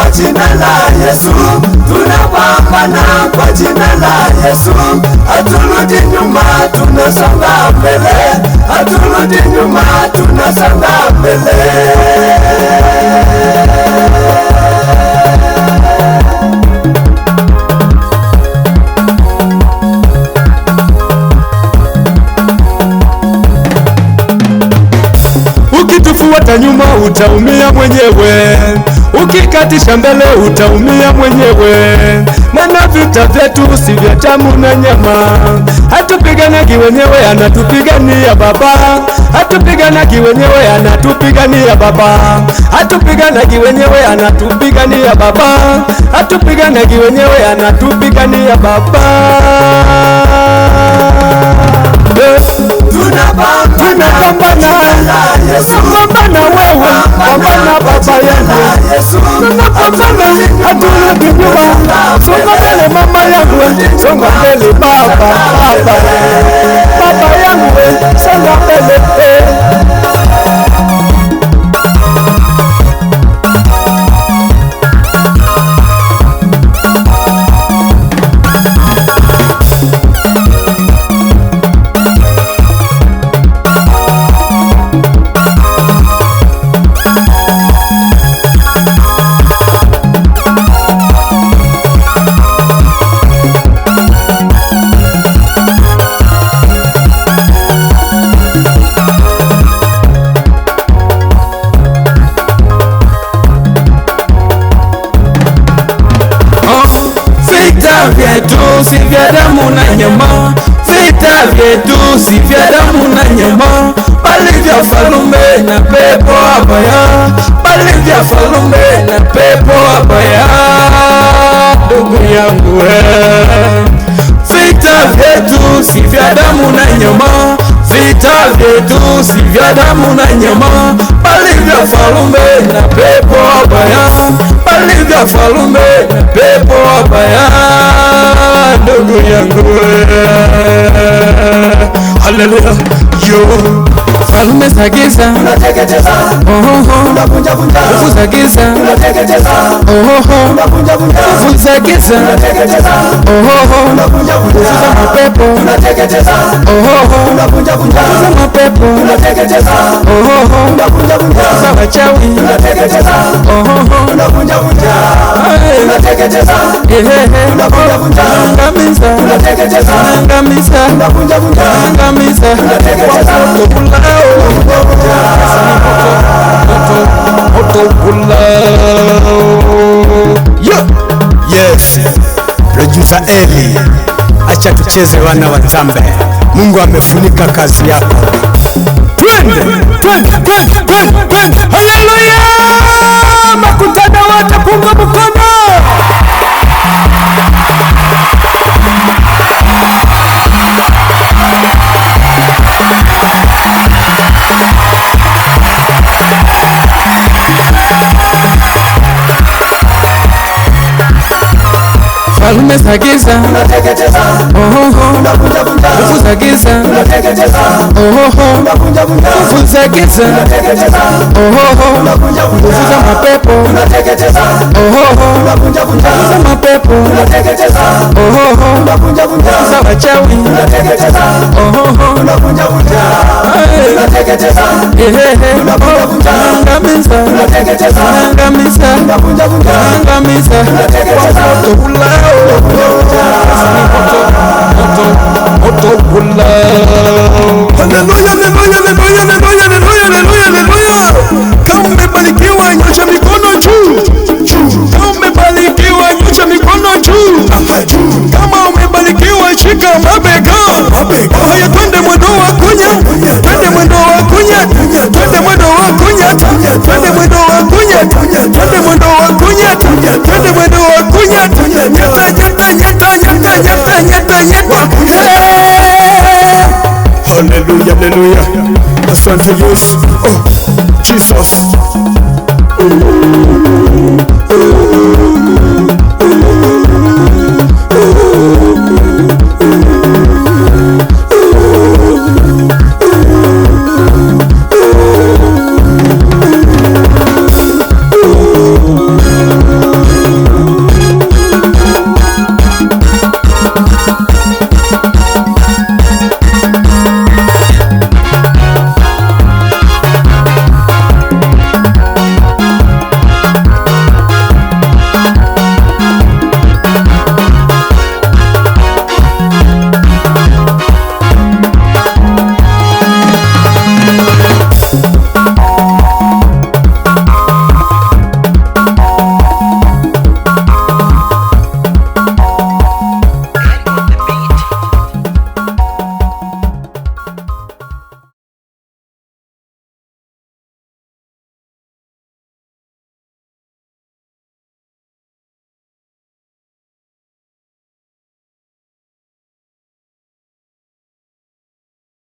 kwa jina la Yesu, tunapambana kwa jina la Yesu. Haturudi nyuma, tunasonga mbele. Haturudi nyuma, tunasonga mbele. Ukitufuata nyuma utaumia mwenyewe, ukikatisha mbele utaumia mwenyewe. Maana vita vyetu si vya damu na nyama, hatupiganagi wenyewe, anatupigania Baba. Hatupiganagi wenyewe, anatupigania Baba. Hatupiganagi wenyewe, anatupigania Baba. Hatupiganagi wenyewe, anatupigania Baba. Tunapambana wewe, pambana Baba yangu. Tunapambana, haturudi nyuma. Songa mbele mama yangu, songa mbele Baba. Baba yangu, songa mbele. Vyetu si vya damu na nyama, vita vyetu si vya damu na nyama, bali vya falume na pepo wabaya, bali vya falume na pepo wabaya. Ndugu yangu vita vyetu si vya damu na nyama, vita vyetu si vya damu na nyama, bali vya falume na pepo wabaya, bali vya falume na pepo wabaya. Ndugu yangu haleluya. Yo falume za giza unateketeza, unavunja vunja. Nguvu za giza unateketeza, unavunja vunja. Nguvu za giza unateketeza, unavunja vunja. Nguvu za mapepo unateketeza, unavunja vunja. Nguvu za mapepo unateketeza, unavunja vunja. Nguvu za wachawi unateketeza, unavunja vunja. Unateketeza, unavunja vunja. Angamiza, unateketeza, angamiza, unavunja vunja. Angamiza, unateketeza. Yes, producer Eli, acha tucheze wana wa Nzambe. Mungu amefunika kazi yako. Twende, twende, twende, twende, twende. Haleluya! Makutano wote punga mkono. Falume za giza unateketeza, unavunja vunja. Nguvu za giza unateketeza, unavunja vunja. Nguvu za giza unateketeza, unavunja vunja. Nguvu za mapepo unateketeza, unavunja vunja. Nguvu za mapepo unateketeza, unavunja vunja. Nguvu za wachawi unateketeza, unavunja vunja. Unateketeza, unavunja vunja. Angamiza, unateketeza, angamiza, unavunja vunja. Angamiza, unateketeza. Kama umebarikiwa nyosha mikono juu. Kama umebarikiwa nyosha mikono juu. Kama umebarikiwa shika mabega. Haya twende mwendo wa kunya. Twende mwendo wa kunya. Twende mwendo wa kunya. Twende mwendo wa kunya. Twende mwendo wa kunya. Twende mwendo wa kunya. Nyata nyata nyata nyata nyata nyata nyata. Haleluya, haleluya. Asante Yesu.